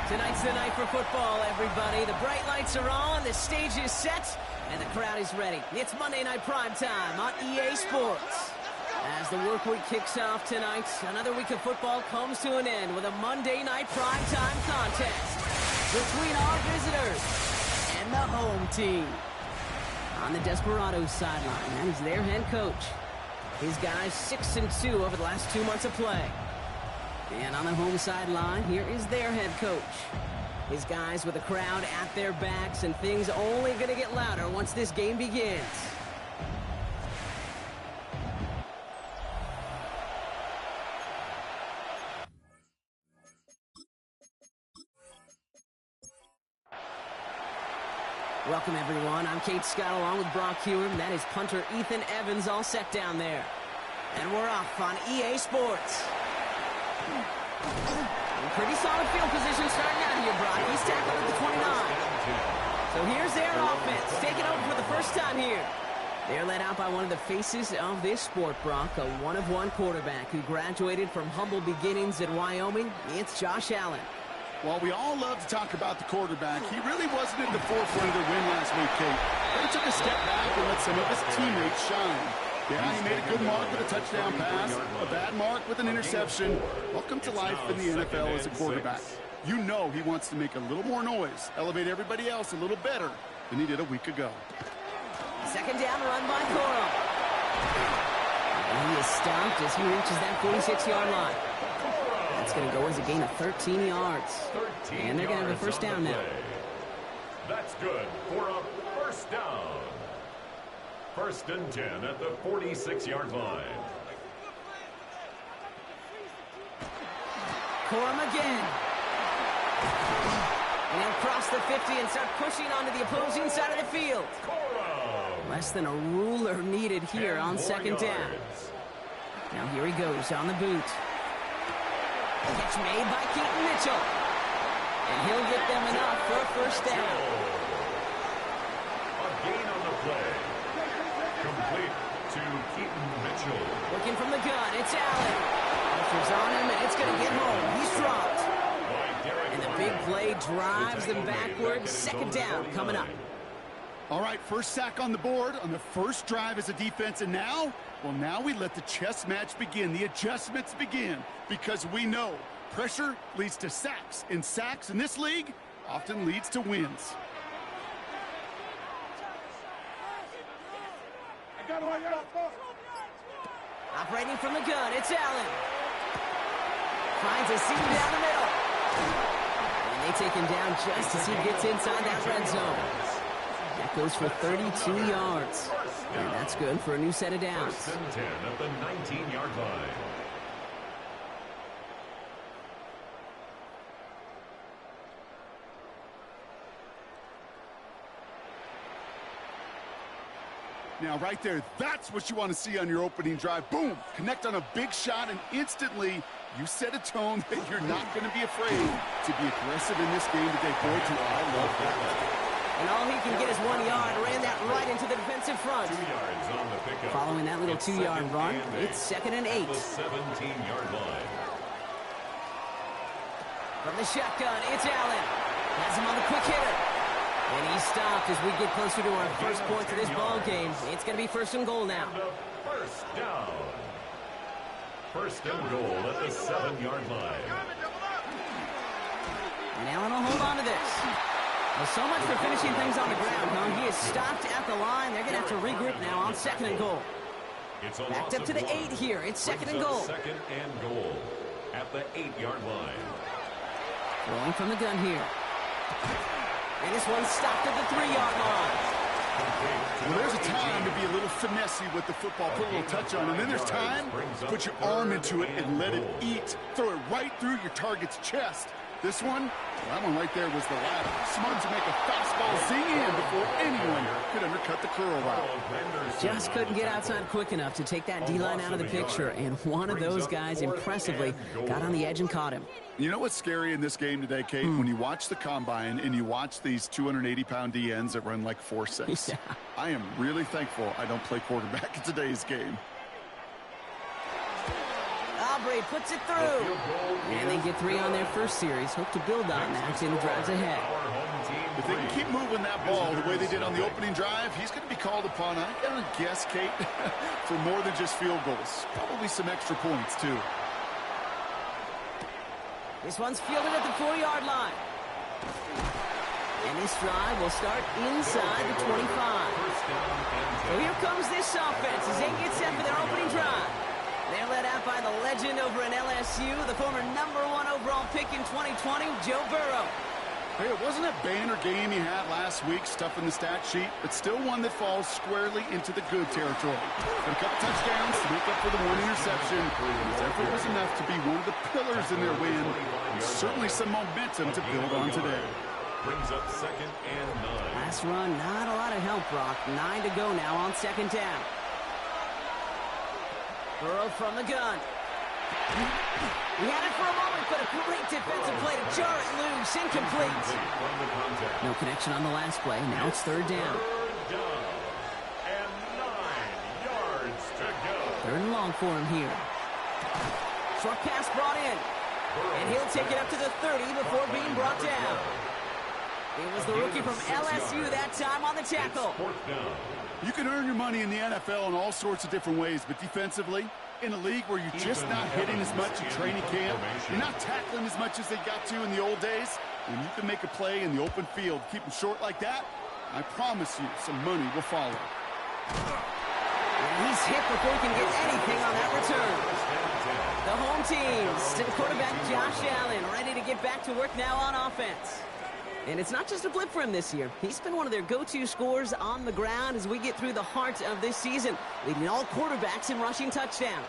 Tonight's the night for football, everybody. The bright lights are on, the stage is set, and the crowd is ready. It's Monday Night Primetime on EA Sports. As the work week kicks off tonight, another week of football comes to an end with a Monday Night Primetime contest between our visitors and the home team. On the Desperados sideline, that is their head coach. His guys 6-2 over the last 2 months of play. And on the home sideline, here is their head coach. His guys with the crowd at their backs, and things only going to get louder once this game begins. Welcome, everyone. I'm Kate Scott along with Brock Hewer. That is punter Ethan Evans all set down there. And we're off on EA Sports. Pretty solid field position starting out here, Brock. He's tackled at the 29. So here's their offense, taking over for the first time here. They're led out by one of the faces of this sport, Brock, a one-of-one quarterback who graduated from humble beginnings in Wyoming. It's Josh Allen. Well, we all love to talk about the quarterback. He really wasn't in the forefront of their win last week, Kate. But he took a step back and let some of his teammates shine. Yeah, he made a good mark with a touchdown pass, a bad mark with an interception. Welcome to life in the NFL as a quarterback. You know he wants to make a little more noise, elevate everybody else a little better than he did a week ago. Second down run by Corum. And he is stopped as he reaches that 46-yard line. That's going to go as a gain of 13 yards. And they're going to have a first down now. That's good for a first down. First and 10 at the 46-yard line. Corum again. And he'll cross the 50 and start pushing onto the opposing side of the field. Corum. Less than a ruler needed here on second down. Now here he goes on the boot. Catch made by Keaton Mitchell. And he'll get them enough for a first down. A gain on the play. Complete to Keaton Mitchell. Looking from the gun, it's Allen. Pressure's on him, and it's going to get home. He's dropped. And the big play drives them backwards. Second down coming up. All right, first sack on the board on the first drive as a defense, and now, well, now we let the chess match begin, the adjustments begin, because we know pressure leads to sacks, and sacks in this league often leads to wins. Operating from the gun, it's Allen. Finds a seam down the middle. And they take him down just as he gets inside that red zone. That goes for 32 yards. And that's good for a new set of downs. First and 10 at the 19-yard line. Now, right there, that's what you want to see on your opening drive. Boom! Connect on a big shot, and instantly you set a tone that you're not going to be afraid to be aggressive in this game today. Boy, do I love that. And all he can get is 1 yard. Ran that right into the defensive front. 2 yards on the pickup. Following that little 2-yard run, it's second and 8. The 17-yard line. From the shotgun, it's Allen. Has him on the quick hitter. And he's stopped as we get closer to our first point to this ball game. It's going to be first and goal now. First down. First and goal at the 7-yard line. And Allen will hold on to this. Well, so much for finishing things on the ground, huh? He is stopped at the line. They're going to have to regroup now on second and goal. Backed up to the 8 here. It's second and goal. Second and goal at the 8-yard line. Rolling from the gun here. And this one's stopped at the 3-yard line. Well, there's a time to be a little finessey with the football, put a little touch on, and then there's time to put your arm into it and let it eat. Throw it right through your target's chest. This one, well, that one right there was the ladder. Smart to make a fastball zing in before anyone could undercut the curl route. Just couldn't get outside quick enough to take that D-line out of the picture, and one of those guys impressively got on the edge and caught him. You know what's scary in this game today, Kate? When you watch the combine and you watch these 280-pound DNs that run like 4.6. Yeah. I am really thankful I don't play quarterback in today's game. Aubrey puts it through. And they get 3 on their first series. Hope to build on that in the drives ahead. If they can keep moving that ball the way they did on the opening drive, he's going to be called upon, I gotta guess, Kate, for more than just field goals. Probably some extra points, too. This one's fielded at the 4-yard line. And this drive will start inside the 25. So here comes this offense as they get set for their opening drive. They're led out by the legend over in LSU, the former #1 overall pick in 2020, Joe Burrow. Hey, it wasn't a banner game he had last week, stuff in the stat sheet, but still one that falls squarely into the good territory. Got a couple touchdowns to make up for the 1 interception. His effort was enough to be one of the pillars in their win, and certainly some momentum to build on today. Brings up 2nd and 9. Last run, not a lot of help, Brock. 9 to go now on 2nd down. Burrow from the gun. He had it for a moment, but a great defensive play to jar it loose. Incomplete. No connection on the last play. Now it's 3rd down. 3rd down. And 9 yards to go. 3rd and long for him here. Short pass brought in. And he'll take it up to the 30 before being brought down. It was the rookie from LSU that time on the tackle. 4th down. You can earn your money in the NFL in all sorts of different ways, but defensively, in a league where you're just not hitting as much in training camp, you're not tackling as much as they got to in the old days, when you can make a play in the open field, keep them short like that, I promise you some money will follow. And he's hit before he can get anything on that return. The home team, still quarterback Josh Allen, ready to get back to work now on offense. And it's not just a blip for him this year. He's been one of their go-to scorers on the ground as we get through the heart of this season, leading all quarterbacks in rushing touchdowns.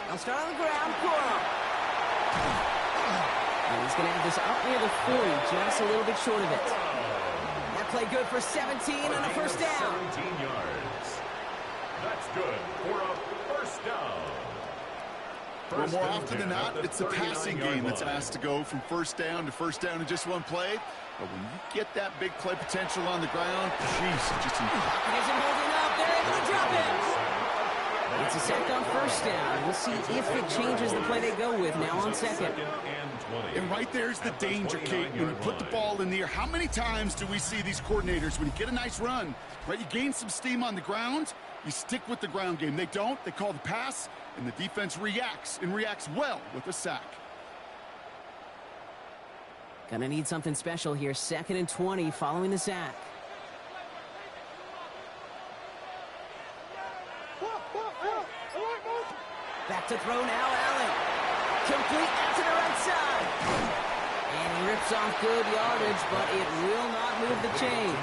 They'll start on the ground, Burrow. And he's going to have this up near the 40, just a little bit short of it. That play good for 17 and a 1st down. 17 yards. That's good for a 1st down. Well, more often than not, it's the passing game that's asked to go from 1st down to 1st down in just one play. But when you get that big play potential on the ground, jeez, just Isn't holding up. They're able to drop it. It's a sack on 1st down. We'll see if it changes the play they go with now on 2nd. And right there's the danger, Kate. When you put the ball in the air, how many times do we see these coordinators, when you get a nice run, right, you gain some steam on the ground, you stick with the ground game. They don't. They call the pass. And the defense reacts, and reacts well with a sack. Gonna need something special here. 2nd and 20 following the sack. Back to throw now, Allen. Complete out to the right side. And he rips off good yardage, but it will not move the chains.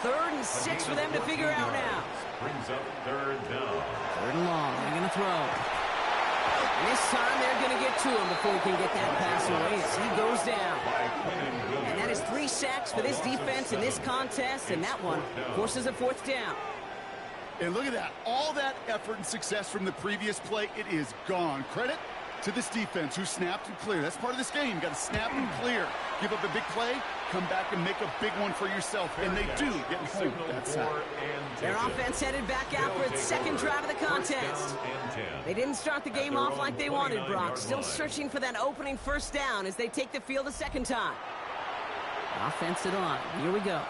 3rd and 6 for them to figure out now. Brings up 3rd down. 3rd and long. They're going to throw. And this time they're going to get to him before he can get that pass away as he goes down. And that is 3 sacks for this defense in this contest, and that one forces a 4th down. And look at that. All that effort and success from the previous play, it is gone. Credit to this defense who snapped and cleared. That's part of this game. You got to snap and clear. Give up a big play, come back and make a big one for yourself. And they do get home that sack. Their offense headed back out for its 2nd drive of the contest. They didn't start the game off like they wanted, Brock. Still searching for that opening 1st down as they take the field a 2nd time. Offense to the line. Here we go.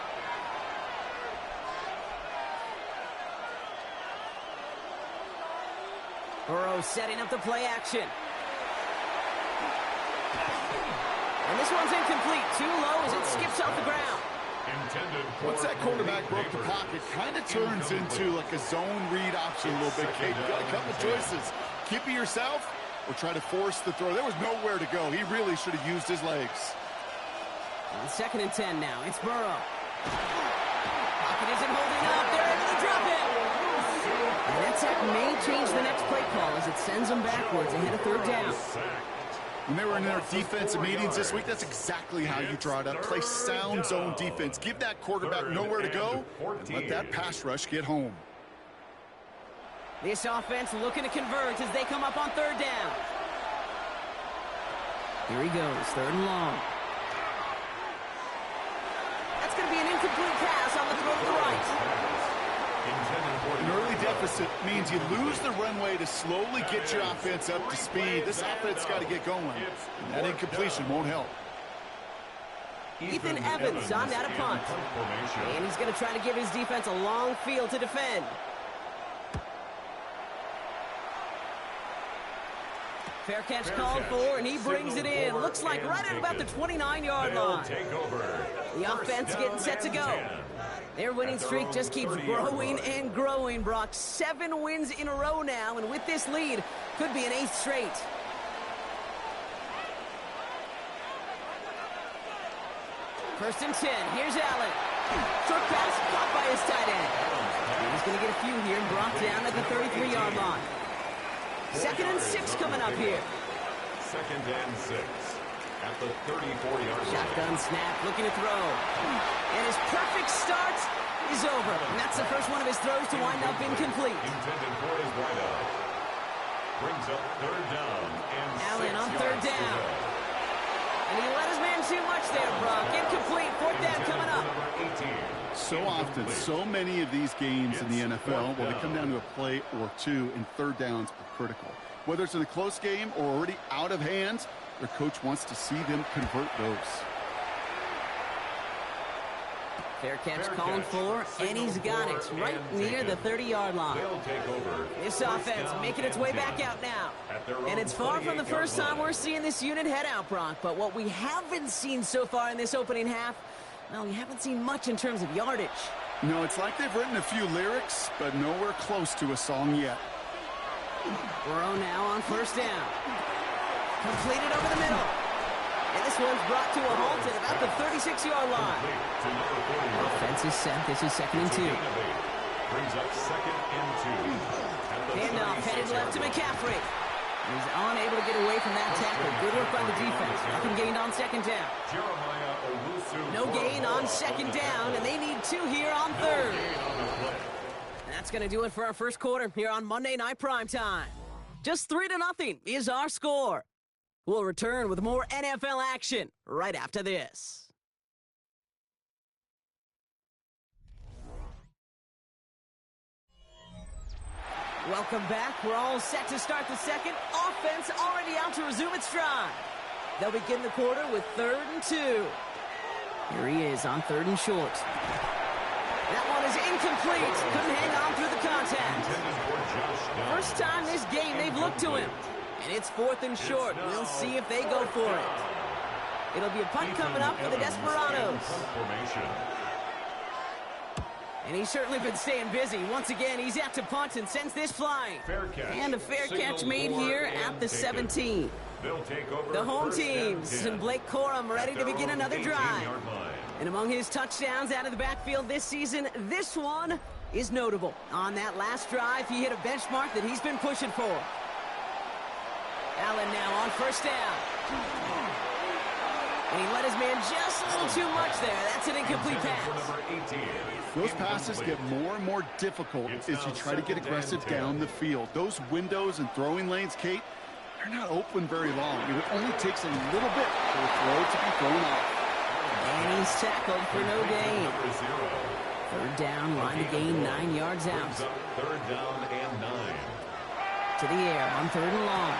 Burrow setting up the play action. And this one's incomplete. Too low as it skips off the ground. Once that quarterback broke the pocket, kind of turns into like a zone read option a little bit, Kate. You got a couple choices. Keep it yourself or try to force the throw. There was nowhere to go. He really should have used his legs. On 2nd and 10 now. It's Burrow. Pocket isn't holding up. They're able to drop it. And that sack may change the next play call as it sends them backwards ahead of 3rd down. When they were in their defensive meetings this week, that's exactly how you draw it up. Play sound zone defense. Give that quarterback nowhere to go and let that pass rush get home. This offense looking to convert as they come up on 3rd down. Here he goes, 3rd and long. That's going to be an incomplete pass on the throw to the right. An early deficit means you lose the runway to slowly get your offense up to speed. This offense got to get going. And that incompletion won't help. Ethan Evans on that punt. And he's going to try to give his defense a long field to defend. Fair catch called for, and he brings it in. Looks like right at about the 29-yard line. The offense getting set to go. Their winning streak just keeps growing and growing, Brock. 7 wins in a row now, and with this lead, could be an 8th straight. First and 10. Here's Allen. Short pass caught by his tight end. And he's going to get a few here and brought down at the 33-yard line. 2nd and 6 coming up here. 2nd and 6 at the 34-yard line. Shotgun snap, looking to throw. And his perfect start is over. And that's the first one of his throws to wind up incomplete. Intended for his wideout. Brings up 3rd down and Allen 6 on 3rd yards to down. go. And he let his man too much there, Brock. Incomplete. 4th down coming up. So often, so many of these games in the NFL, well, they come down to a play or two, and 3rd downs are critical. Whether it's in a close game or already out of hands, their coach wants to see them convert those. Fair catch called for, and he's got it right near the 30-yard line. This offense making its way back out now. And it's far from the first time we're seeing this unit head out, Brock. But what we haven't seen so far in this opening half, well, we haven't seen much in terms of yardage. No, it's like they've written a few lyrics, but nowhere close to a song yet. Burrow now on 1st down. Completed over the middle. And this one's brought to a halt at about the 36-yard line. Offense is set. This is 2nd and 2. Brings up 2nd and 2. Handoff headed left to McCaffrey. He's unable to get away from that tackle. Good work by the defense. Nothing gained on 2nd down. No gain on 2nd down, and they need 2 here on 3rd. And that's going to do it for our first quarter here on Monday Night Primetime. Just 3-0 is our score. We'll return with more NFL action right after this. Welcome back. We're all set to start the second. Offense already out to resume its stride. They'll begin the quarter with 3rd and 2. Here he is on 3rd and short. That one is incomplete. Couldn't hang on through the contact. First time this game they've looked to him. And it's 4th and short. We'll see if they go for it. It'll be a punt coming up for the Desperados. And he's certainly been staying busy. Once again, he's out to punt and sends this flying. And a fair catch made here at the 17. The home teams and Blake Corum ready to begin another drive. And among his touchdowns out of the backfield this season, this one is notable. On that last drive, he hit a benchmark that he's been pushing for. Allen now on 1st down. And he let his man just a little too much there. That's an incomplete pass. Those passes get more and more difficult as you try to get aggressive down the field. Those windows and throwing lanes, Kate, they're not open very long. It only takes a little bit for a throw to be thrown off. And he's tackled for no gain. 3rd down, line to gain 9 yards out. 3rd down and 9. To the air on 3rd and long.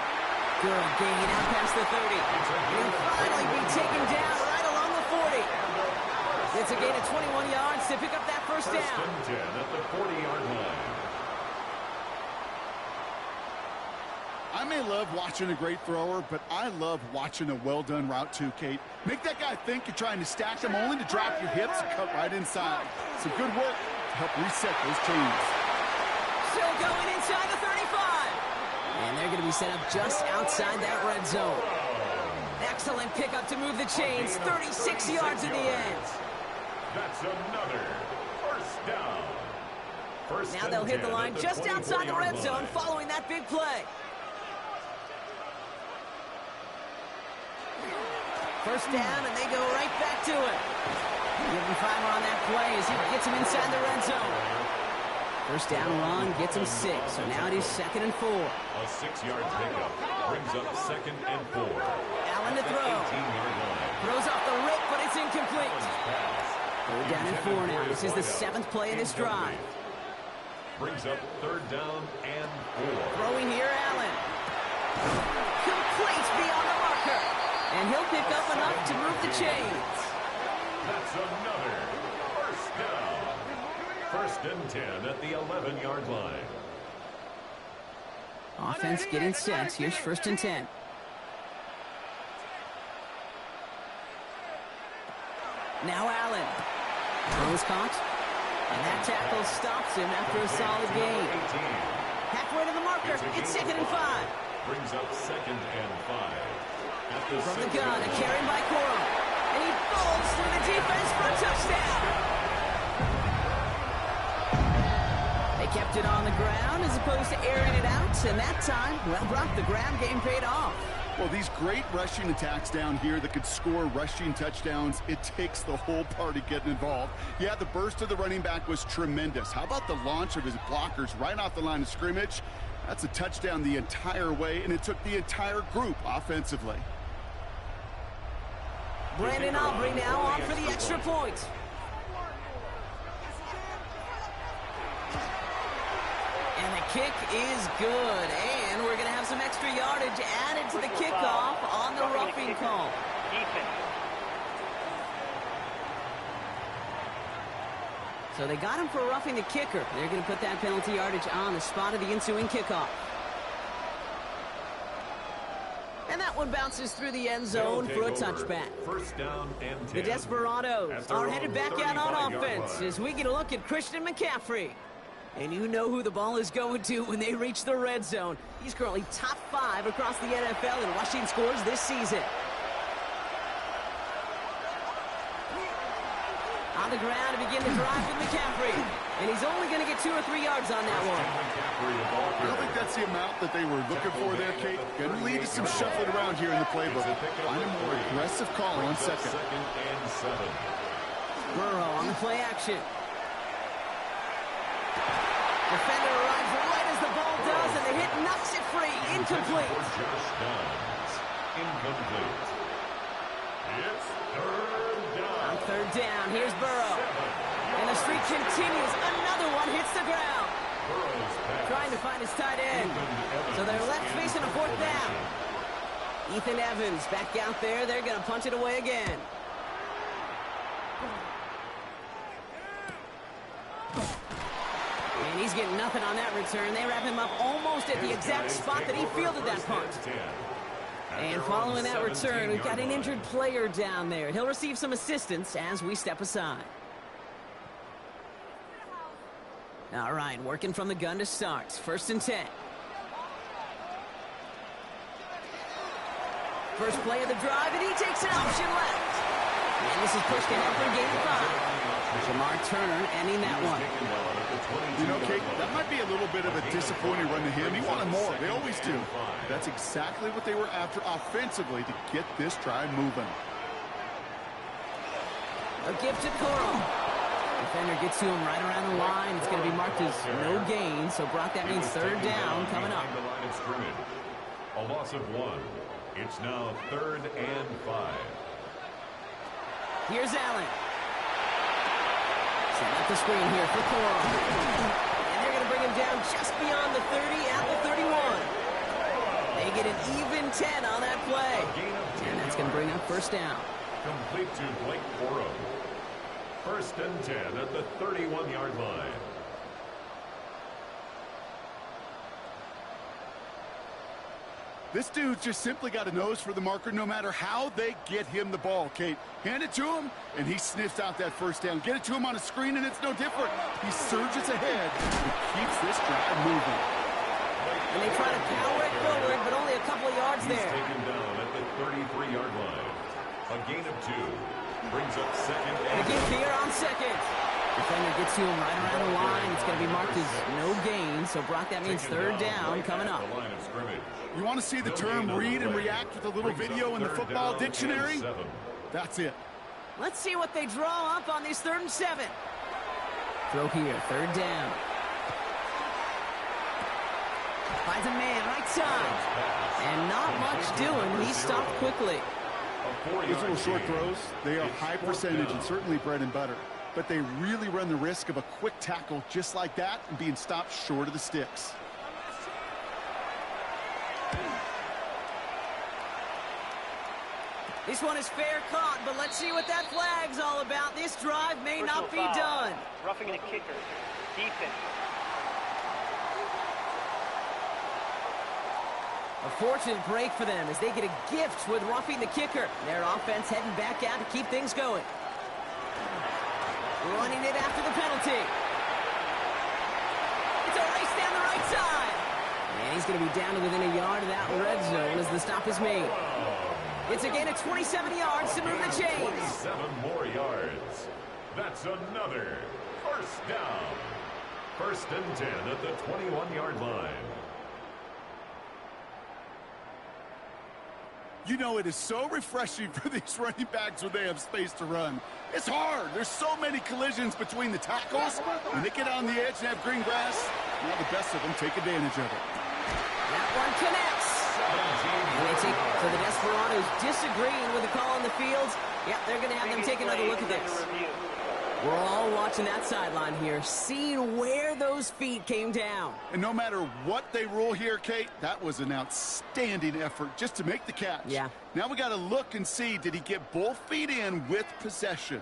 Good gain out past the 30. He'll finally be taken down right along the 40. It's a gain of 21 yards to pick up that 1st down. 1st and 10 at the 40-yard line. I may love watching a great thrower, but I love watching a well-done route too, Kate. Make that guy think you're trying to stack them only to drop your hips and cut right inside. Some good work to help reset those chains. Still going inside the 35. And they're going to be set up just outside that red zone. Excellent pickup to move the chains. 36 yards in the end. That's another 1st down. Now they'll hit the line just outside the red zone following that big play. 1st down, and they go right back to it. Give him primer on that play as he gets him inside the red zone. 1st down run gets him 6, so now it is 2nd and 4. A 6-yard pickup brings up 2nd and 4. Allen to throw. Throws off the rip, but it's incomplete. 3rd down and 4 now. This is the 7th play of this drive. Brings up 3rd down and 4. Throwing here, Allen. Complete beyond the marker. And he'll pick up enough to move the chains. That's another 1st down. 1st and 10 at the 11-yard line. Offense getting set. Here's 1st and 10. Now Allen. Throws caught. And that tackle stops him after a solid gain. Halfway to the marker. It's 2nd and 5. Brings up 2nd and 5. From the gun, a carry by Corum. And he falls through the defense for a touchdown. They kept it on the ground as opposed to airing it out. And that time, well, Brock, the ground game paid off. Well, these great rushing attacks down here that could score rushing touchdowns, it takes the whole party getting involved. Yeah, the burst of the running back was tremendous. How about the launch of his blockers right off the line of scrimmage? That's a touchdown the entire way, and it took the entire group offensively. Brandon Aubrey now on for the extra point. And the kick is good. And we're going to have some extra yardage added to the kickoff on the roughing call. So they got him for roughing the kicker. They're going to put that penalty yardage on the spot of the ensuing kickoff. And that one bounces through the end zone for a touchback. 1st down and 10. The Desperados are headed back out on offense as we get a look at Christian McCaffrey. And you know who the ball is going to when they reach the red zone. He's currently top 5 across the NFL in rushing scores this season. On the ground to begin the drive with McCaffrey. And he's only going to get 2 or 3 yards on that one. I don't think that's the amount that they were looking for there, Kate. Going to lead to some shuffling around here in the playbook. Find a more aggressive call on 2nd. 2nd and 7. Burrow on the play action. Defender arrives right as the ball does, and the hit knocks it free. Incomplete. Josh Downs. Incomplete. It's 3rd down. On 3rd down, here's Burrow. And the streak continues. Another one hits the ground. Trying to find his tight end. So they're left facing a 4th down. Ethan Evans back out there. They're going to punch it away again. And he's getting nothing on that return. They wrap him up almost at the exact spot that he fielded that punt. And following that return, we've got an injured player down there. He'll receive some assistance as we step aside. All right, working from the gun to start. 1st and 10. First play of the drive, and he takes an option left. And this is pushed ahead for game 5. Jamar Turner ending that one. You know, Kate, that might be a little bit of a disappointing run to him. He wanted more. They always do. That's exactly what they were after offensively to get this drive moving. A gift to Corum. Defender gets to him right around the line. It's going to be marked as no gain. So, Brock, that means 3rd down coming up. A loss of 1. It's now 3rd and 5. Here's Allen. Set up the screen here for Corum. And they're going to bring him down just beyond the 30 at the 31. They get an even 10 on that play. And that's going to bring up 1st down. Complete to Blake Corum. 1st and 10 at the 31-yard line. This dude's just simply got a nose for the marker no matter how they get him the ball, Kate. Hand it to him, and he sniffs out that 1st down. Get it to him on a screen, and it's no different. He surges ahead and keeps this drive moving. And they try to power it forward, but only a couple of yards there. He's taken down at the 33-yard line. A gain of 2. Brings up 2nd and... The gift here on 2nd. Defender gets to him right around the line. It's going to be marked as no gain. So, Brock, that means 3rd down coming up. You want to see the term read and react with a little video in the football dictionary? That's it. Let's see what they draw up on these 3rd and 7. Throw here, 3rd down. Finds a man right side. And not much doing. He stopped quickly. These little short throws, they are high percentage and certainly bread and butter. but they really run the risk of a quick tackle just like that and being stopped short of the sticks. This one is fair caught, but let's see what that flag's all about. This drive may not be done. Roughing the kicker. Defense. A fortunate break for them as they get a gift with roughing the kicker. Their offense heading back out to keep things going. Running it after the penalty. It's a race down the right side. And he's going to be down to within a yard of that red zone as the stop is made. It's a gain of 27 yards to move the chains. 7 more yards. That's another first down. First and 10 at the 21-yard line. You know, it is so refreshing for these running backs when they have space to run. It's hard. There's so many collisions between the tackles. When they get on the edge and have green grass, now the best of them take advantage of it. That one connects. And they take, so the Desperados disagreeing with the call on the field. Yeah, they're going to have them take another look at this. We're all watching that sideline here, seeing where those feet came down. And no matter what they rule here, Kate, that was an outstanding effort just to make the catch. Yeah. Now we got to look and see, did he get both feet in with possession?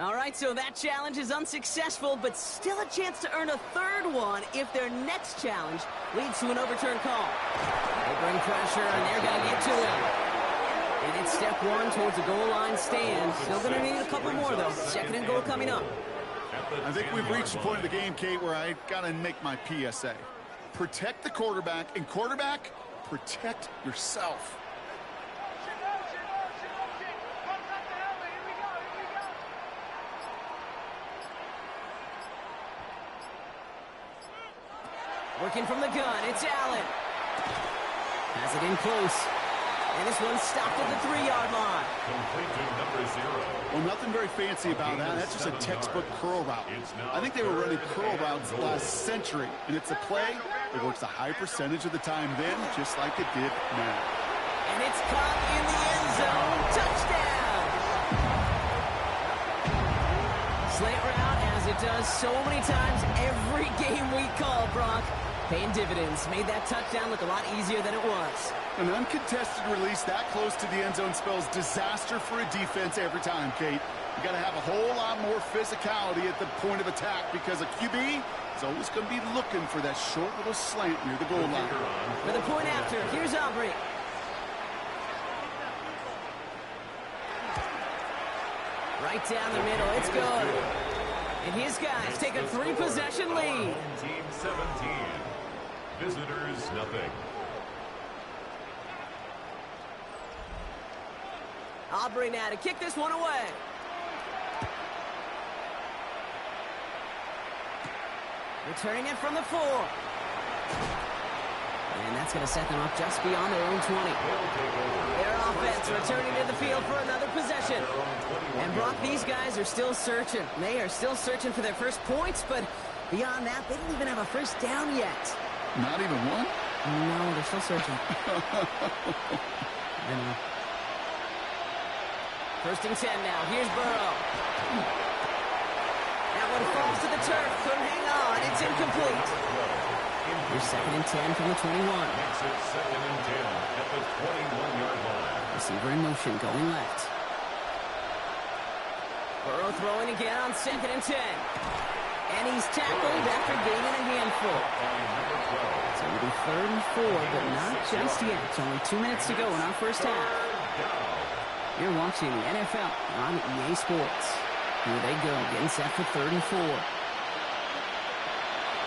All right, so that challenge is unsuccessful, but still a chance to earn a third one if their next challenge leads to an overturned call. They bring pressure, and they're going to get to him. And it's step one towards a goal line stand. Still going to need a couple more, though. Second and goal coming up. I think we've reached the point of the game, Kate, where I got to make my PSA. Protect the quarterback, and quarterback, protect yourself. Working from the gun, it's Allen. Has it in close. And this one's stopped at the 3-yard line. Complete to number 0. Well, nothing very fancy about that. That's just a textbook curl route. I think they were running curl routes last century, and it's a play that works a high percentage of the time then, just like it did now. And it's caught in the end zone. Touchdown! Slant route, as it does so many times every game we call, Brock. Paying dividends. Made that touchdown look a lot easier than it was. An uncontested release that close to the end zone spells disaster for a defense every time, Kate. You got to have a whole lot more physicality at the point of attack because a QB is always going to be looking for that short little slant near the goal line. For the point after, here's Aubrey. Right down the middle, it's good. And his guys take a 3-possession lead. Team 17. Visitors, nothing. Aubrey now to kick this one away. Returning it from the 4. And that's going to set them up just beyond their own 20. Their offense returning to the field for another possession. And Brock, these guys are still searching. They are still searching for their first points, but beyond that, they don't even have a first down yet. Not even one? No, they're still searching. First and 10 now. Here's Burrow. That one falls to the turf. Couldn't hang on. It's incomplete. Here's second and 10 from the 21. Makes it second and 10 at the 21-yard line. Receiver in motion going left. Burrow throwing again on second and 10. And he's tackled after gaining a handful. So it'll be third and 4, but not just yet. It's only 2 minutes to go in our first half. You're watching the NFL on EA Sports. Here they go, getting set for third and 4.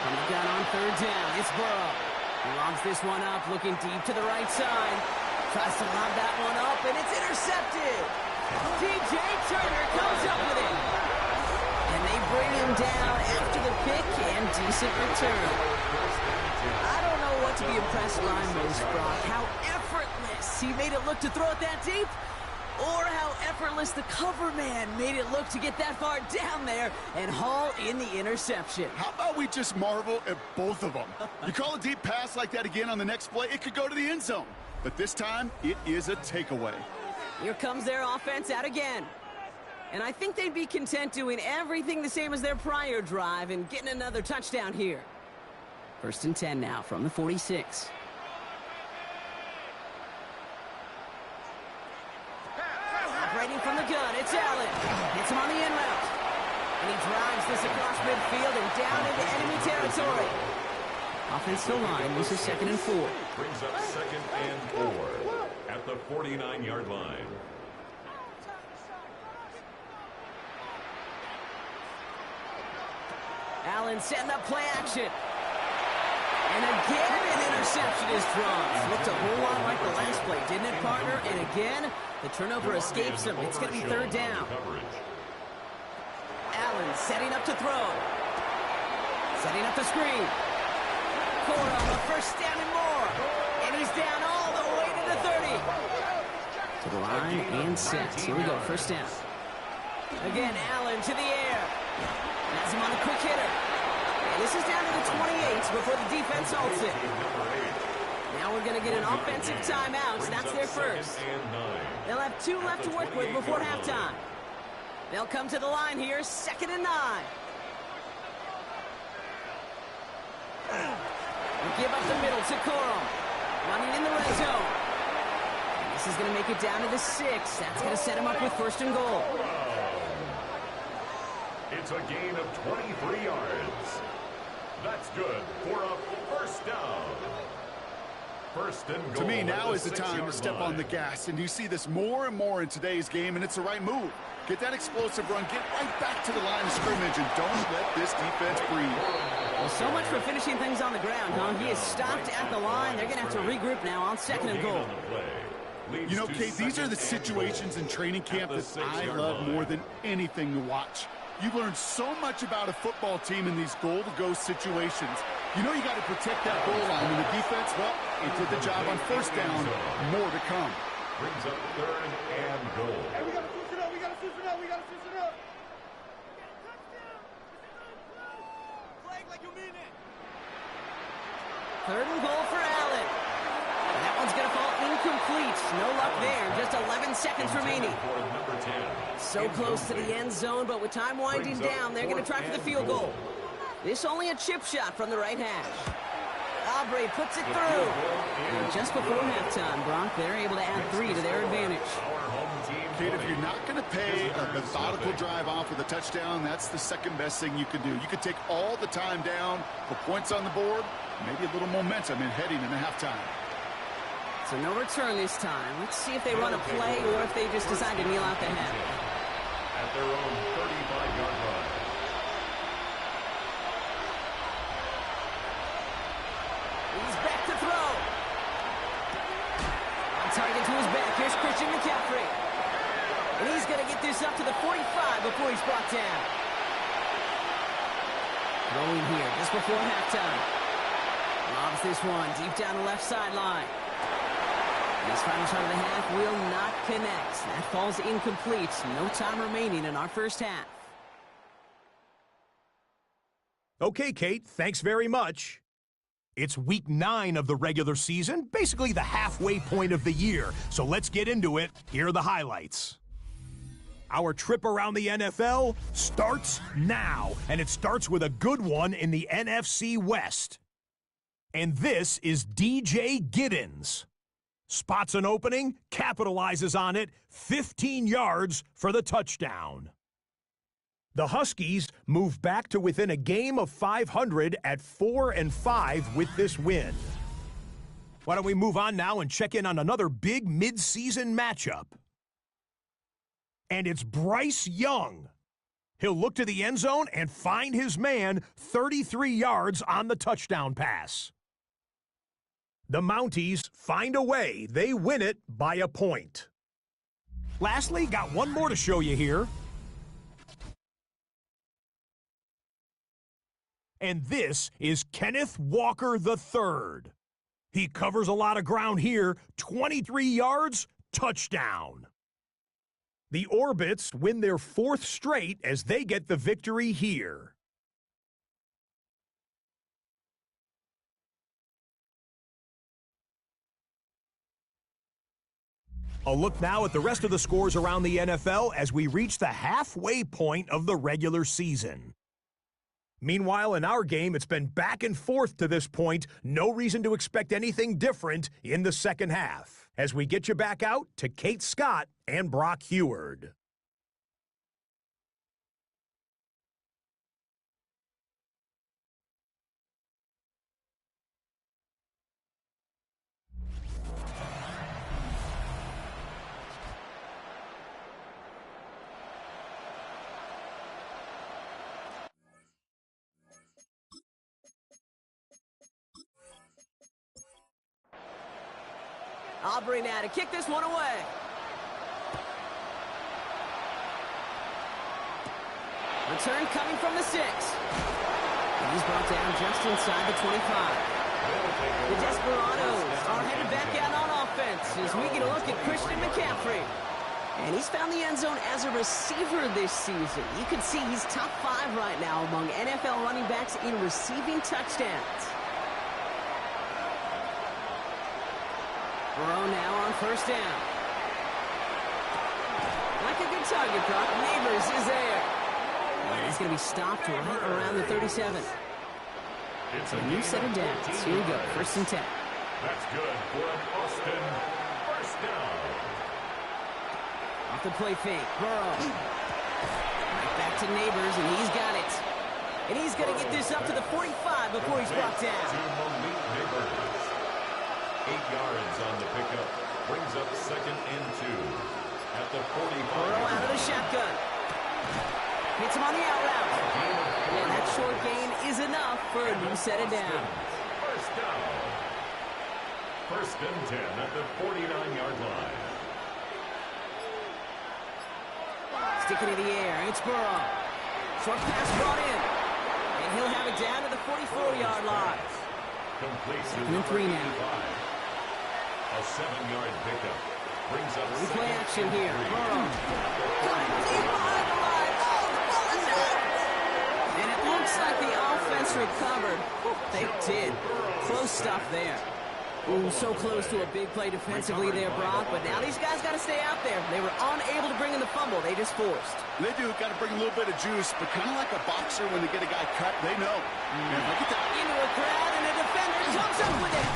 From the gun on third down, it's Burrow. He lobs this one up, looking deep to the right side. Tries to lob that one up, and it's intercepted. DJ Turner comes up with it. And they bring him down after the pick and decent return. I don't know what to be impressed by most, Brock. How effortless he made it look to throw it that deep, or how effortless the cover man made it look to get that far down there and haul in the interception. How about we just marvel at both of them? You call a deep pass like that again on the next play, it could go to the end zone. But this time, it is a takeaway. Here comes their offense out again. And I think they'd be content doing everything the same as their prior drive and getting another touchdown here. 1st and 10 now from the 46. Operating from the gun, it's Allen. Hits him on the in route. And he drives this across midfield and down into enemy territory. Offensive line, this is 2nd and 4. Brings up 2nd and 4 at the 49-yard line. Allen setting up play action. And again, an interception is drawn. Looked a whole lot like the last play, didn't it, partner? And again, the turnover escapes him. It's going to be 3rd down. Allen setting up to throw. Setting up the screen. Cora on the 1st down and more. And he's down all the way to the 30. To the line and set. Here we go, 1st down. Again, Allen to the air. Has him on a quick hitter. And this is down to the 28 before the defense halts it. Now we're going to get an offensive timeout. That's their first. They'll have 2 left to work with before halftime. They'll come to the line here, 2nd and 9. We'll give up the middle to Corum. Running in the red zone. And this is going to make it down to the 6. That's going to set him up with 1st and goal. It's a gain of 23 yards. That's good for a 1st down. 1st and goal. To me, now is the time to step on the gas, and you see this more and more in today's game, and it's the right move. Get that explosive run, get right back to the line of scrimmage, and don't let this defense breathe. Well, so much for finishing things on the ground, huh? He is stopped at the line. They're going to have to regroup now on 2nd and goal. You know, Kate, these are the situations in training camp that I love more than anything to watch. You learn so much about a football team in these goal-to-go situations. You know you got to protect that goal line, and the defense, well, it did the job on 1st down. More to come. Brings up 3rd and goal. Hey, we got to switch it up. We got to switch it up. We got to switch it up. Play like you mean it. 3rd and goal for Allen. That one's going to fall incomplete. No luck there. Just 11 seconds remaining. So close to the end zone, but with time winding down, they're going to try for the field goal. This only a chip shot from the right hash. Aubrey puts it through. And just before halftime, Brock, they're able to add 3 to their advantage. Kate, if you're not going to pay a methodical drive off with a touchdown, that's the 2nd best thing you can do. You could take all the time down, put points on the board, maybe a little momentum in heading into halftime. So no return this time. Let's see if they run a play or if they just decide to kneel out the half. At their own 35-yard line. He's back to throw. On target to his back. Here's Christian McCaffrey. And he's going to get this up to the 45 before he's brought down. Throwing here just before halftime. Lobs this one deep down the left sideline. This final shot of the half will not connect. That falls incomplete. No time remaining in our first half. Okay, Kate, thanks very much. It's week 9 of the regular season, basically the halfway point of the year. So let's get into it. Here are the highlights. Our trip around the NFL starts now, and it starts with a good one in the NFC West. And this is DJ Giddens. Spots an opening, capitalizes on it, 15 yards for the touchdown. The Huskies move back to within a game of 500 at 4-5 with this win. Why don't we move on now and check in on another big mid-season matchup? And it's Bryce Young. He'll look to the end zone and find his man 33 yards on the touchdown pass. The Mounties find a way. They win it by a point. Lastly, got one more to show you here. And this is Kenneth Walker III. He covers a lot of ground here. 23 yards, touchdown. The Orbits win their 4th straight as they get the victory here. A look now at the rest of the scores around the NFL as we reach the halfway point of the regular season. Meanwhile, in our game, it's been back and forth to this point. No reason to expect anything different in the second half. As we get you back out to Kate Scott and Brock Heward. Aubrey now to kick this one away. Return coming from the 6. And he's brought down just inside the 25. The Desperados are headed back out on offense as we get a look at Christian McCaffrey. And he's found the end zone as a receiver this season. You can see he's top 5 right now among NFL running backs in receiving touchdowns. Burrow now on first down. Like a good target, Brock. Neighbors is there. And he's going to be stopped right around the 37. It's a new set of downs. Here we go, first and 10. That's good for an Austin first down. Off the play fake, Burrow. Right back to Neighbors, and he's got it. And he's going to get this up to the 45 before he's brought down. 8 yards on the pickup. Brings up second and 2 at the 45. Burrow out of the shotgun. Hits him on the out route. And that short gain is enough for a new set of downs. First down. First and 10 at the 49-yard line. Sticking in the air, it's Burrow. Short pass brought in. And he'll have it down to the 44-yard line. Complete. Second and 3 now. A 7-yard pickup. Brings up replay action here. Burrow. And it looks like the offense recovered. They did. Close stuff there. Ooh, so close to a big play defensively there, Brock. But now these guys got to stay out there. They were unable to bring in the fumble. They just forced. They do. Got to bring a little bit of juice, but kind of like a boxer when they get a guy cut, they know. And if I get that into a crowd, and a defender comes up with it.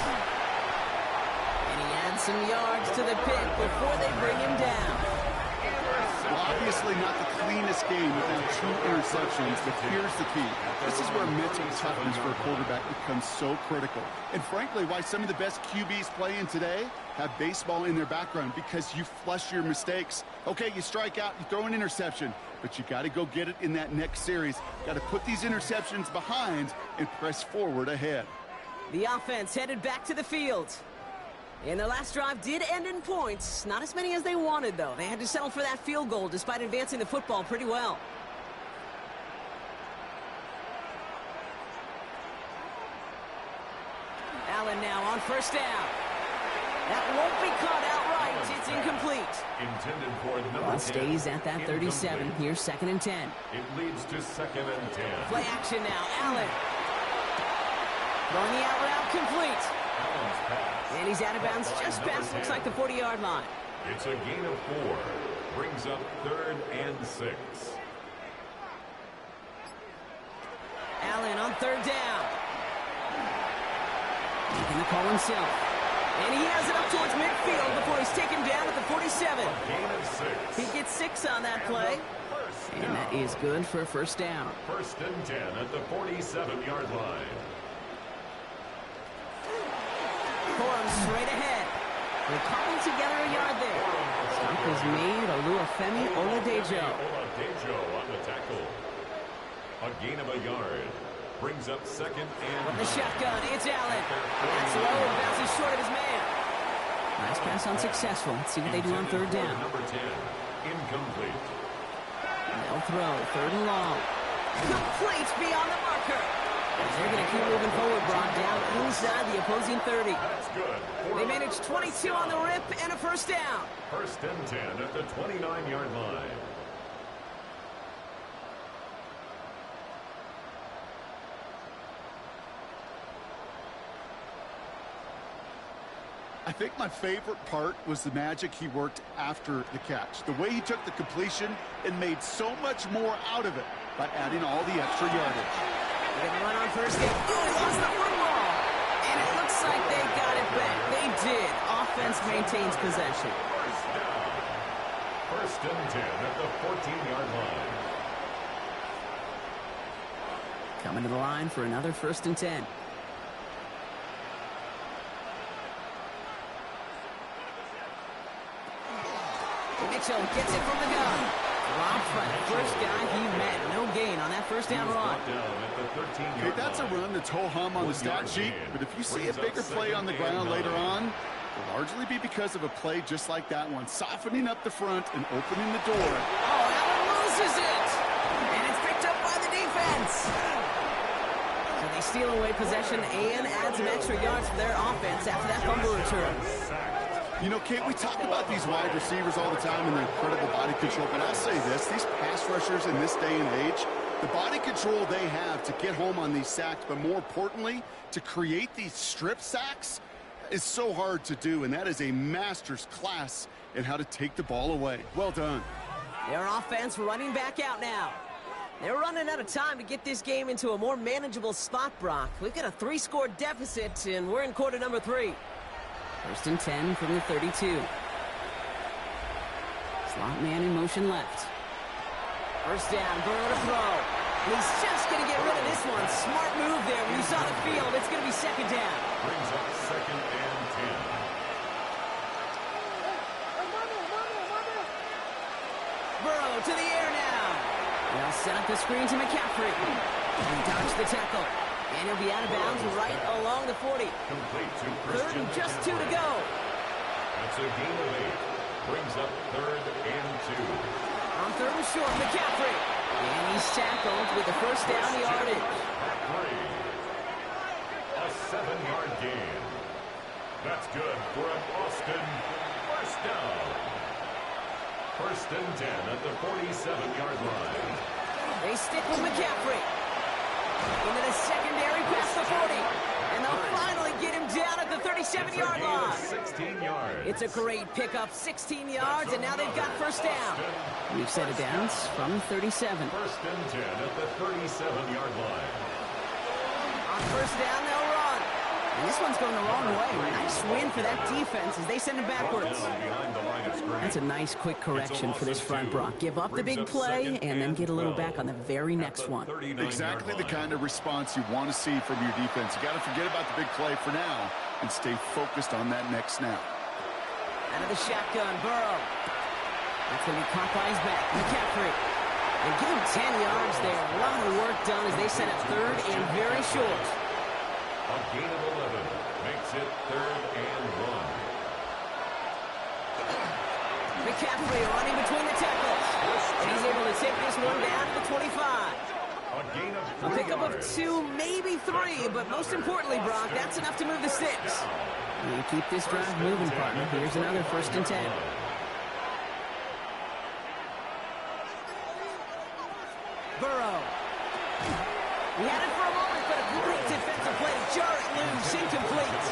And he adds some yards to the pick before they bring him down. Well, obviously not the cleanest game without 2 interceptions, but here's the key. This is where mental toughness for a quarterback becomes so critical. And frankly, why some of the best QBs playing today have baseball in their background, because you flush your mistakes. Okay, you strike out, you throw an interception, but you got to go get it in that next series. Got to put these interceptions behind and press forward ahead. The offense headed back to the field. And their last drive did end in points. Not as many as they wanted, though. They had to settle for that field goal despite advancing the football pretty well. Allen now on first down. That won't be caught outright. It's incomplete. Intended for number 10. Stays at that 37. Incomplete. Here's second and 10. It leads to second and 10. Play action now. Allen. Throwing the out route complete. Allen's pass. And he's out of bounds just past, looks like the 40-yard line. It's a gain of 4. Brings up third and 6. Allen on third down. Making the call himself. And he has it up towards midfield before he's taken down at the 47. Gain of 6. He gets 6 on that play. And that is good for a first down. First and 10 at the 47-yard line. Corum straight ahead. They're calling together a yard there. Stop is made. Oluwafemi Oladejo. Oladejo on the tackle. A gain of a yard. Brings up second and... From the shotgun, it's Allen. That's low and bounces short of his man. Last pass unsuccessful. Let's see what they do on third down. Number 10, incomplete. They'll throw. Third and long. Complete beyond the marker. They're going to keep moving forward, Brock, down inside the opposing 30. That's good. They managed 22 on the rip and a first down. First and 10 at the 29-yard line. I think my favorite part was the magic he worked after the catch. The way he took the completion and made so much more out of it by adding all the extra yardage. They're going to run on first down. Oh, he lost the football. And it looks like they got it back. They did. Offense maintains possession. First and 10 at the 14-yard line. Coming to the line for another first and 10. Mitchell gets it from the gun. Dropped by the first guy he met. No gain on that first down run. Okay, that's a run that's ho-hum on the stat sheet, but if you see a bigger play on the ground later on, it'll largely be because of a play just like that one, softening up the front and opening the door. Oh, Allen loses it! And it's picked up by the defense. So they steal away possession and add some extra yards for their offense after that fumble return. You know, Kate, we talk about these wide receivers all the time and their incredible body control, but I'll say this, these pass rushers in this day and age, the body control they have to get home on these sacks, but more importantly, to create these strip sacks is so hard to do, and that is a master's class in how to take the ball away. Well done. Their offense running back out now. They're running out of time to get this game into a more manageable spot, Brock. We've got a 3-score deficit, and we're in quarter number 3. First and 10 from the 32. Slot man in motion left. First down, Burrow to throw. He's just going to get rid of this one. Smart move there. When you saw the field, it's going to be second down. Brings up second and 10. Burrow to the air now. They'll set up the screen to McCaffrey. He dodged the tackle. And he'll be out of bounds right along the 40. Complete to Third and just 2 to go. That's a gain of 8. Brings up third and 2. On third and short, McCaffrey. And he's tackled with the first down yardage. A 7-yard gain. That's good for an Austin first down. First and 10 at the 47-yard line. They stick with McCaffrey. Into the secondary past the 40. And they'll finally get him down at the 37-yard line. 16 yards. It's a great pickup, 16 yards, and now they've got first down. We've set it down from 37. First and 10 at the 37-yard line. On first down, they'll run. And this one's going the wrong way. Nice win for that defense as they send it backwards. That's a nice quick correction for this front, Brock. Give up the big play and then get a little back on the very next one. Exactly the kind of response you want to see from your defense. You got to forget about the big play for now and stay focused on that next snap. Out of the shotgun, Burrow. That's going to be caught by his back. McCaffrey. They give him 10 yards there. A lot of work done as they set up third and very short. A gain of 11 makes it third and 1. McCaffrey running between the tackles. And he's able to take this one down to the 25. A gain of 3 A pickup of yards. 2, maybe 3, but most importantly, Brock, that's enough to move the sticks. You keep this drive moving, partner. Here's another first and 10. Burrow. He had it for a moment, but a great defensive play to jar it loose, incomplete.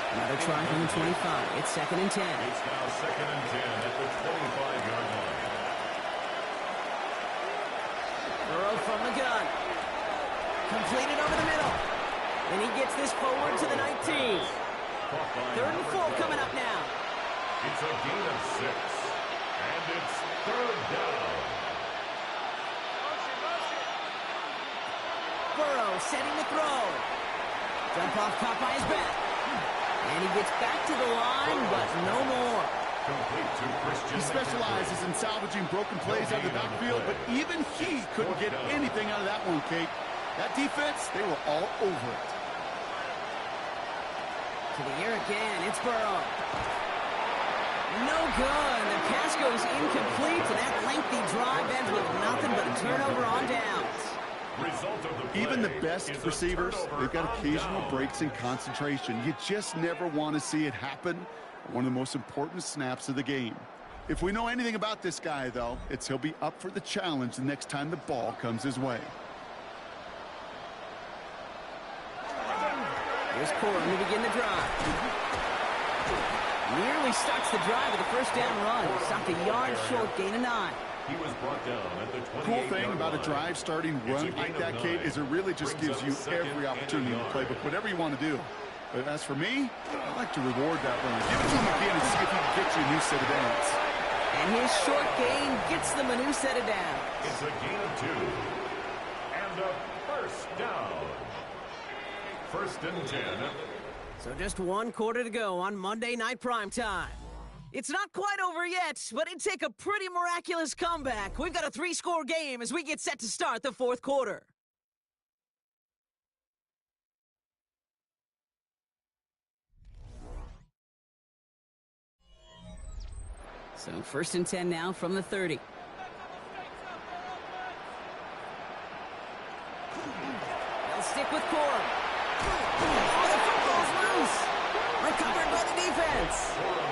Another try from the 25. It's second and 10. It's now second and 10 at the 25-yard line. Burrow from the gun. Completed over the middle. And he gets this forward to the 19. Third and 4 coming up now. It's a gain of 6. And it's third down. Burrow setting the throw. Jump off caught by his back. And he gets back to the line, but no more. Complete to Christian. He specializes in salvaging broken plays out of the backfield, but even he couldn't get anything out of that one, Kate. That defense, they were all over it. To the air again, it's Burrow. No good. The pass goes incomplete, and that lengthy drive ends with nothing but a turnover on downs. Even the best receivers, they've got occasional breaks in concentration. You just never want to see it happen. One of the most important snaps of the game. If we know anything about this guy, though, it's he'll be up for the challenge the next time the ball comes his way. Here's Corum to begin the drive. Nearly starts the drive with a first down run. Stopped a yard short, gain of 9. He was brought down at the 28-yard Cool thing about a line. drive starting run like that, Kate, is it really just gives you every opportunity to play, but whatever you want to do. But as for me, I like to reward that run. Give it to him again and see if he can get you a new set of downs. And his short gain gets them a new set of downs. It's a gain of 2. And a first down. First and 10. So just 1 quarter to go on Monday Night Primetime. It's not quite over yet, but it'd take a pretty miraculous comeback. We've got a 3-score game as we get set to start the 4th quarter. So first and 10 now from the 30. They'll stick with Corum. Oh, the football's loose. Recovered by the defense.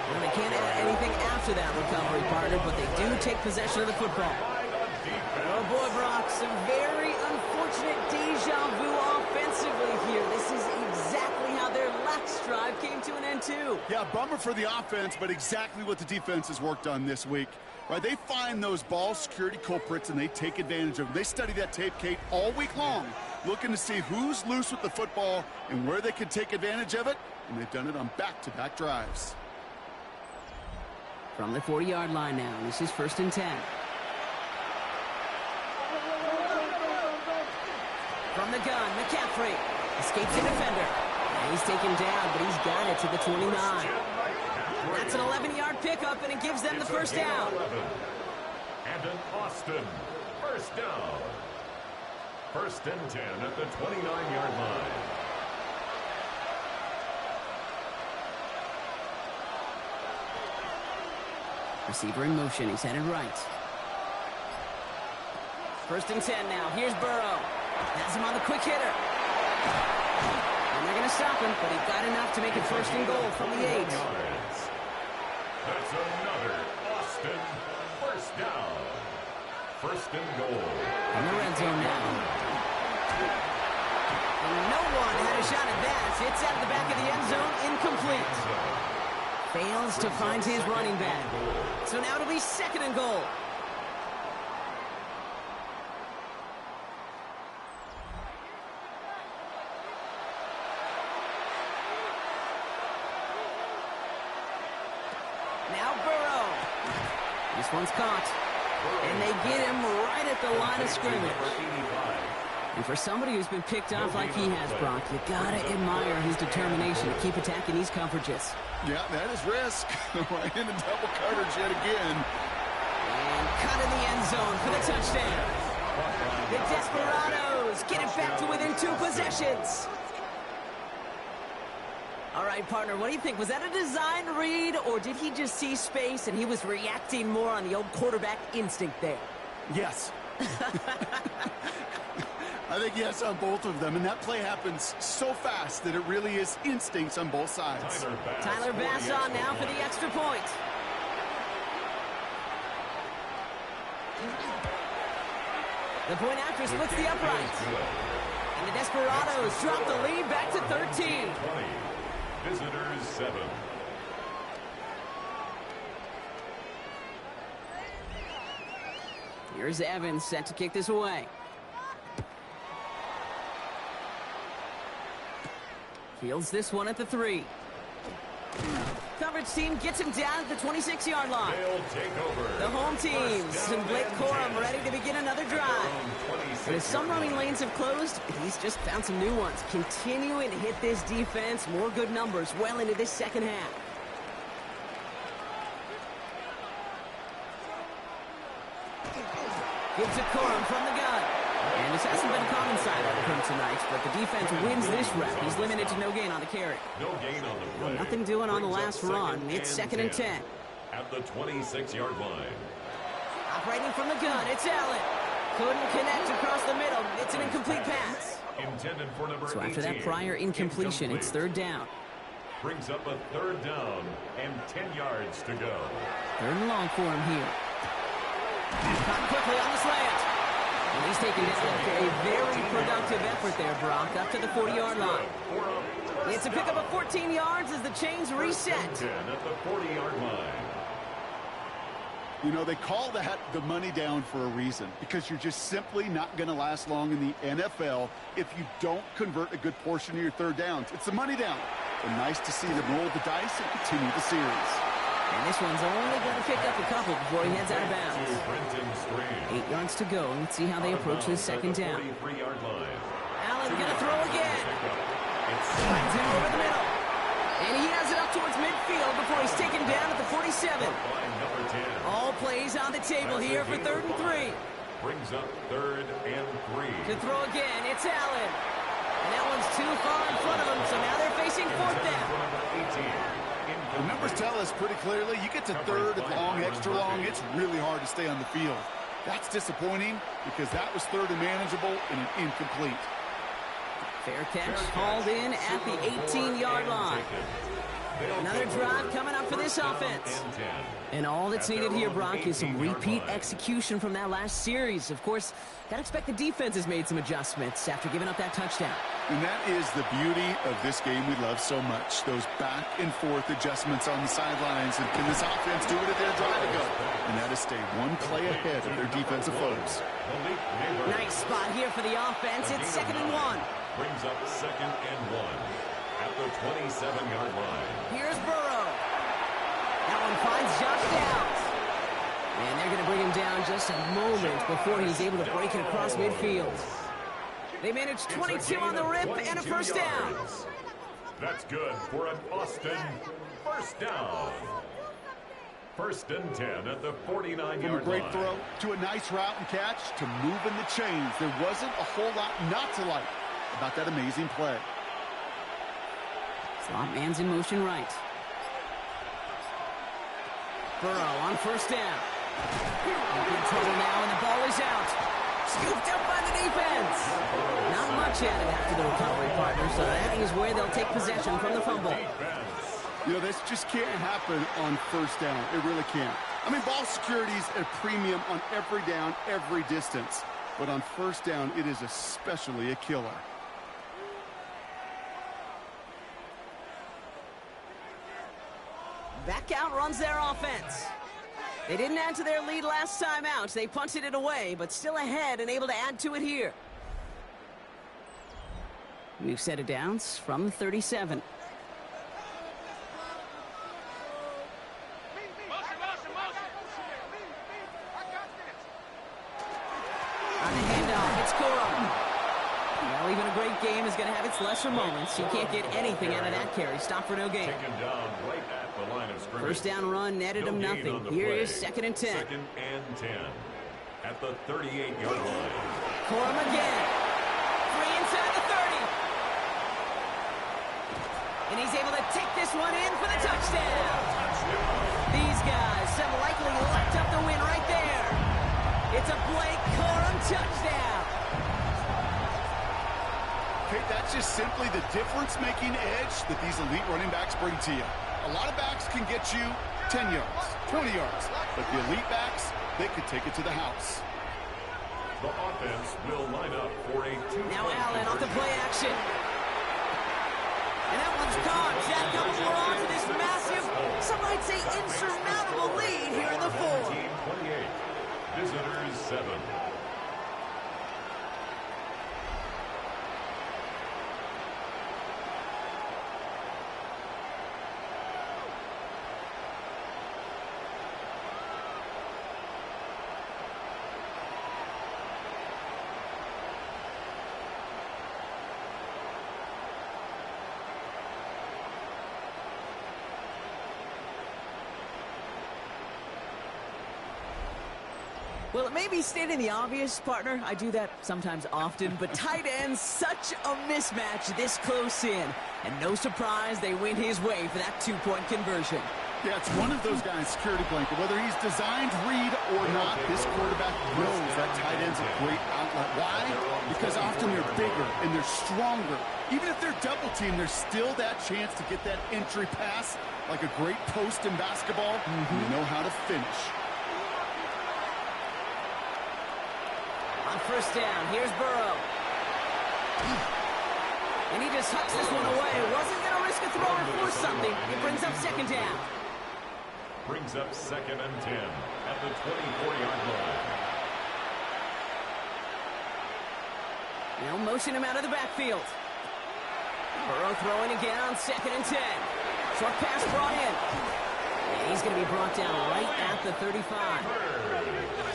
Well, they can't add anything after that recovery, partner, but they do take possession of the football. Oh, boy, Brock, some very unfortunate deja vu offensively here. This is exactly how their lax drive came to an end, too. Yeah, bummer for the offense, but exactly what the defense has worked on this week. Right, they find those ball security culprits, and they take advantage of them. They study that tape, Kate, all week long, looking to see who's loose with the football and where they can take advantage of it, and they've done it on back-to-back drives. From the 40-yard line now, this is first and 10. From the gun, McCaffrey escapes the defender. And he's taken down, but he's got it to the 29. That's an 11-yard pickup, and it gives them the first down. And an Austin first down. First and 10 at the 29-yard line. Receiver in motion. He's headed right. First and 10 now. Here's Burrow. Has him on the quick hitter. And they're going to stop him, but he got enough to make it first and goal from the 8. That's another Austin first down. First and goal. In the red zone now. And no one had a shot at that. It's out of the back of the end zone. Incomplete. Fails to find his running back. So now it'll be second and goal. Now Burrow. This one's caught. And they get him right at the line of scrimmage. And for somebody who's been picked off like he has, Brock, you gotta admire his determination to keep attacking these coverages. Yeah, that is risk. Right into double coverage yet again. And cut in the end zone for the touchdown. The Desperados get it back to within 2 possessions. All right, partner, what do you think? Was that a design read, or did he just see space and he was reacting more on the old quarterback instinct there? Yes. I think yes on both of them, and that play happens so fast that it really is instincts on both sides. Tyler Bass on now for the extra point. The point after splits the upright. And the Desperados drop the lead back to 13. Visitors 7. Here's Evans set to kick this away. Fields this one at the 3. Coverage team gets him down at the 26-yard line. They'll take over. The home teams and Blake Corum ready to begin another drive. But as some running lanes have closed, he's just found some new ones. Continuing to hit this defense, more good numbers well into this second half. Gives it Corum from the gun. And this hasn't been a common side out of him tonight, but the defense wins this rep. He's limited to no gain on the carry. No gain on the play. Nothing doing on the last run. It's second and 10. At the 26-yard line. Operating from the gun, it's Allen. Couldn't connect across the middle. It's an incomplete pass. Intended for number 18. So after that prior incompletion, it's third down. Brings up a third down and 10 yards to go. Third and long for him here. Caught quickly on the slant. And he's taken down after a very productive effort there, Brock, up to the 40-yard line. It's a pickup of 14 yards as the chains reset. 10 at the 40-yard line. You know, they call that the money down for a reason, because you're just simply not going to last long in the NFL if you don't convert a good portion of your third downs. It's the money down. But nice to see them roll the dice and continue the series. And this one's only going to pick up a couple before he heads out of bounds. 8 yards to go. Let's see how they approach this second down. Allen going to throw again. Finds him over the middle. And he has it up towards midfield before he's taken down at the 47. All plays on the table here for 3rd and 3. Brings up 3rd and 3. To throw again, it's Allen. And that one's too far in front of him, so now they're facing 4th down. The numbers tell us pretty clearly, you get to 3rd and long, extra long, it's really hard to stay on the field. That's disappointing because that was 3rd and manageable and an incomplete. Fair catch hauled in at the 18-yard line. Another drive coming up for this offense. And all that's needed here, Brock, is some repeat execution from that last series. Of course, got to expect the defense has made some adjustments after giving up that touchdown. And that is the beauty of this game we love so much. Those back and forth adjustments on the sidelines. And can this offense do it if they're trying to go? And that is stay one play ahead of their defensive foes. Nice spot here for the offense. It's 2nd and 1. Brings up 2nd and 1 at the 27-yard line. Here's Burrow. That one finds Josh Downs. And they're going to bring him down just a moment before he's able to break it across midfield. They managed 22 on the rip and a first down. That's good for an Austin first down. 1st and 10 at the 49-yard line. From a great throw to a nice route and catch to moving the chains. There wasn't a whole lot not to like about that amazing play. Slot man's in motion right. Burrow on first down. In trouble now, and the ball is out. Scooped up by the defense. Not much added after the recovery, partner, so that is where they'll take possession from the fumble. You know, this just can't happen on first down. It really can't. I mean, ball security's a premium on every down, every distance. But on first down, it is especially a killer. Back out runs their offense. They didn't add to their lead last time out. They punted it away, but still ahead and able to add to it here. We've set it downs from the 37. On the handoff, it's Corum. Well, even a great game is going to have its lesser moments. You can't get anything out of that carry. Stop for no gain. First down run netted him nothing. Here is 2nd and 10. 2nd and 10 at the 38-yard line. Corum again. 3 inside the 30. And he's able to take this one in for the touchdown. These guys have likely locked up the win right there. It's a Blake Corum touchdown. Okay, that's just simply the difference-making edge that these elite running backs bring to you. A lot of backs can get you 10 yards, 20 yards, but the elite backs, they could take it to the house. The offense will line up for a 2-point Now Allen off the play action. And that one's caught. Jack comes on to this massive, some might say insurmountable lead here in the 4th. 28. Visitors 7. Well, it may be stating the obvious, partner. I do that sometimes often, but tight ends, such a mismatch this close in. And no surprise, they win his way for that 2-point conversion. Yeah, it's one of those guys' security blanket. Whether he's designed read or not, this quarterback knows that tight end's a great outlet. Why? Because often they're bigger and they're stronger. Even if they're double teamed, there's still that chance to get that entry pass, like a great post in basketball. You know how to finish. On On first down, here's Burrow. And he just hucks this one away. Wasn't going to risk a throw or force something. It brings up second down. Brings up 2nd and 10 at the 24-yard line. Now motion him out of the backfield. Burrow throwing again on 2nd and 10. Short pass brought in. And he's going to be brought down right at the 35.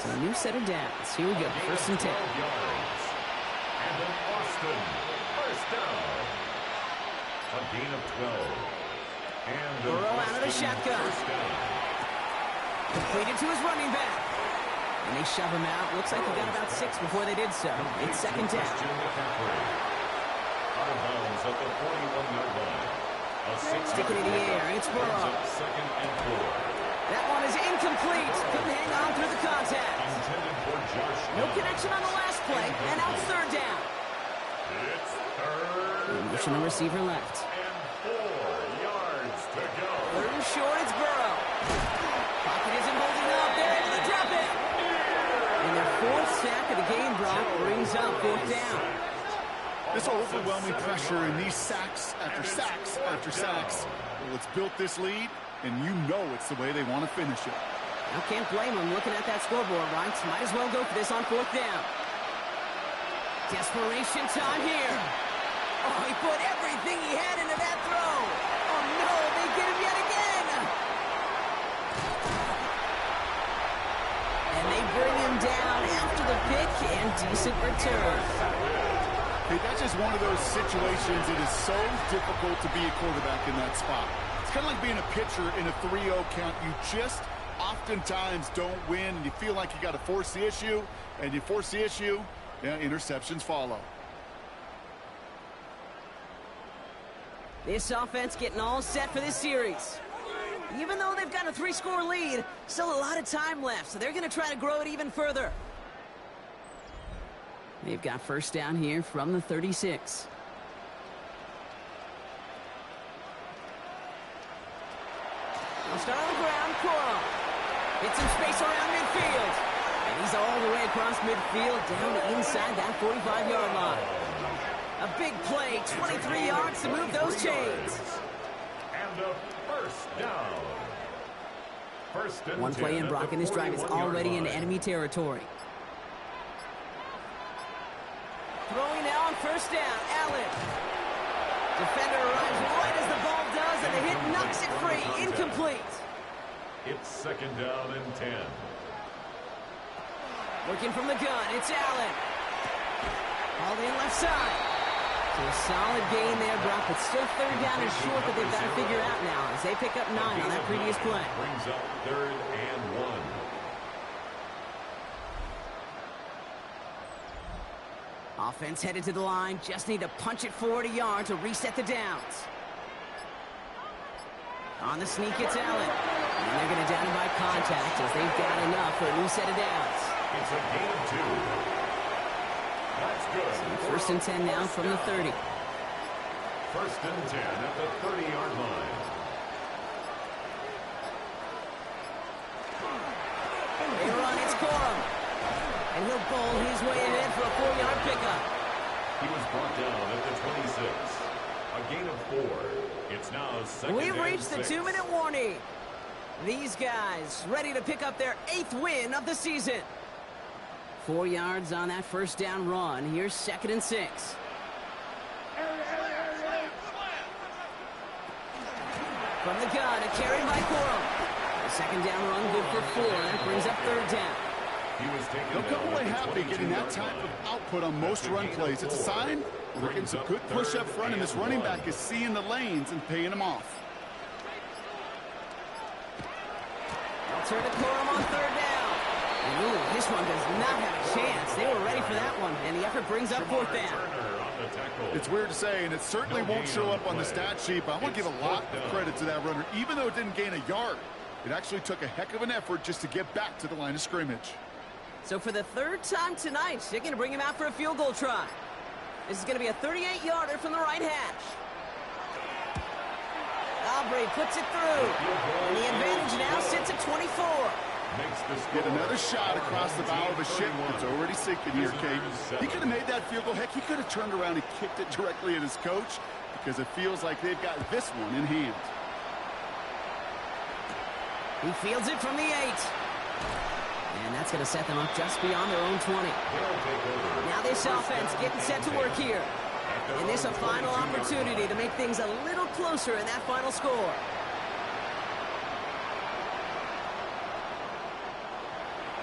So a new set of downs. Here we go, 1st and 10. And then Austin, first down. A gain of 12. And Burrow out of the shotgun. Completed to his running back. And they shove him out. Looks like he got about 6 before they did so. It's 2nd down. Out of bounds at the 41-yard line. Sticking in the air. It's Burrow. 2nd and 4. That one is incomplete. Couldn't hang on through the contact. Intended for Josh. No connection on the last play. And now it's 3rd down. It's 3rd. Motion the receiver left. And 4 yards to go. 3rd and short. It's Burrow. Pocket isn't holding up. They're able to drop it. And their 4th sack of the game, Brock, brings up 4th down. This overwhelming pressure and these sacks after sacks after sacks. Well, it's built this lead, and you know it's the way they want to finish it. I can't blame him looking at that scoreboard, right? Might as well go for this on 4th down. Desperation time here. Oh, he put everything he had into that throw. Oh, no, they get him yet again. And they bring him down after the pick and decent return. Hey, that's just one of those situations. It is so difficult to be a quarterback in that spot. It's kind of like being a pitcher in a 3-0 count. You just oftentimes don't win, and you feel like you got to force the issue, and you force the issue, yeah, interceptions follow. This offense getting all set for this series. Even though they've got a 3-score lead, still a lot of time left, so they're going to try to grow it even further. They've got first down here from the 36. They'll start on the ground. Coral hits some space around midfield. And he's all the way across midfield down inside that 45-yard line. A big play, 23 yards to move those chains. And a first down. First and One play in, Brock, and this drive is already into enemy territory. Throwing now on first down, Allen. Defender arrives right as the ball does, and the hit knocks it free. Incomplete. It's 2nd down and 10. Working from the gun, it's Allen. Hauled in left side. So a solid gain there, Brock, but still 3rd down and short that they've got to figure out now as they pick up 9 on that previous play. Brings up 3rd and 1. Offense headed to the line. Just need to punch it forward a yard to reset the downs. On the sneak, it's Allen. And they're going to down him by contact as they've got enough for a new set of downs. It's a gain of 2. That's good. So 1st and 10 now from the 30. 1st and 10 at the 30-yard line. They run, it's Corum. And he'll bowl his way ahead for a 4-yard pickup. He was brought down at the 26. A gain of 4. It's now 2nd We've and reached the 6. 2-minute warning. These guys ready to pick up their 8th win of the season. 4 yards on that first down run. Here's 2nd and 6. From the gun, a carry by Corum. The 2nd down run good for 4. That brings up 3rd down. He was taken They'll come away happy getting that type of output on most run plays. It's a sign we're getting some good push up front, and this running back is seeing the lanes and paying them off. They'll turn to Corum on 3rd down. And ooh, this one does not have a chance. They were ready for that one, and the effort brings up 4th down. It's weird to say, and it certainly won't show up on the stat sheet, but I want to give a lot of credit to that runner. Even though it didn't gain a yard, it actually took a heck of an effort just to get back to the line of scrimmage. So for the 3rd time tonight, they're going to bring him out for a field goal try. This is going to be a 38-yarder from the right hash. Aubrey puts it through. And the advantage now sits at 24. Get another shot across the bow of a ship that's already sinking here, Kate. He could have made that field goal. Heck, he could have turned around and kicked it directly at his coach because it feels like they've got this one in hand. He fields it from the 8. And that's going to set them up just beyond their own 20. Now this offense getting set to work here. And this a final opportunity to make things a little closer in that final score.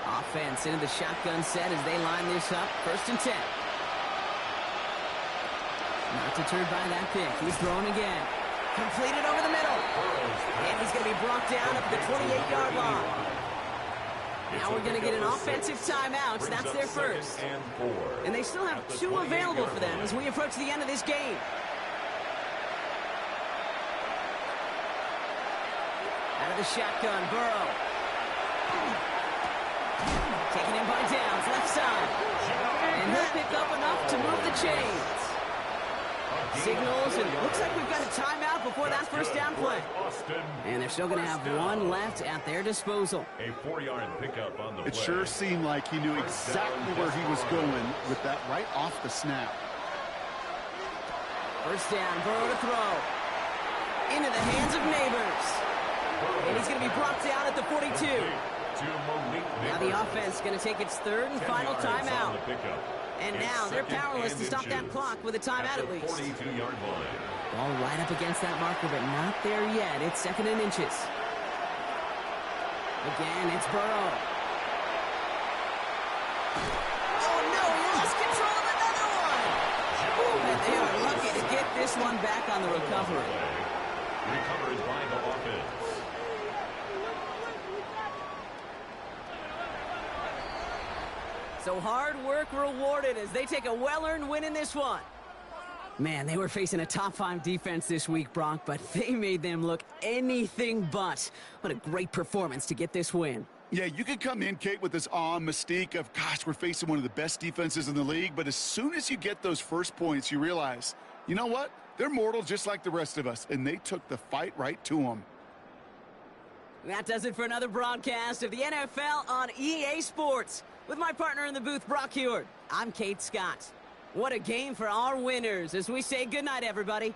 Offense into the shotgun set as they line this up. 1st and 10. Not deterred by that pick. He's throwing again. Completed over the middle. And he's going to be brought down at the 28-yard line. Now we're going to get an offensive timeout. So that's their first. And they still have 2 available for them as we approach the end of this game. Out of the shotgun, Burrow. Taken in by Downs, left side. And he'll pick up enough to move the chains. Signals, and looks like we've got a timeout before that first down play. And they're still going to have 1 left at their disposal. A 4-yard pickup on the play. It sure seemed like he knew exactly where he was going with that right off the snap. First down, Burrow to throw. Into the hands of Neighbors. And he's going to be brought down at the 42. Now the offense is going to take its 3rd and final timeout. And now they're powerless to stop that clock with a timeout at least. 42-yard line. Ball right up against that marker, but not there yet. It's 2nd and inches. Again, it's Burrow. Oh, no, he lost control of another one. Ooh, and they are lucky to get this one back on the recovery. Recovered by the offense. So hard work rewarded as they take a well-earned win in this one. Man, they were facing a top 5 defense this week, Bronk, but they made them look anything but. What a great performance to get this win. Yeah, you could come in, Kate, with this awe and mystique of, gosh, we're facing one of the best defenses in the league, but as soon as you get those first points, you realize, you know what? They're mortal just like the rest of us, and they took the fight right to them. That does it for another broadcast of the NFL on EA Sports. With my partner in the booth, Brock Heward, I'm Kate Scott. What a game for our winners as we say goodnight, everybody.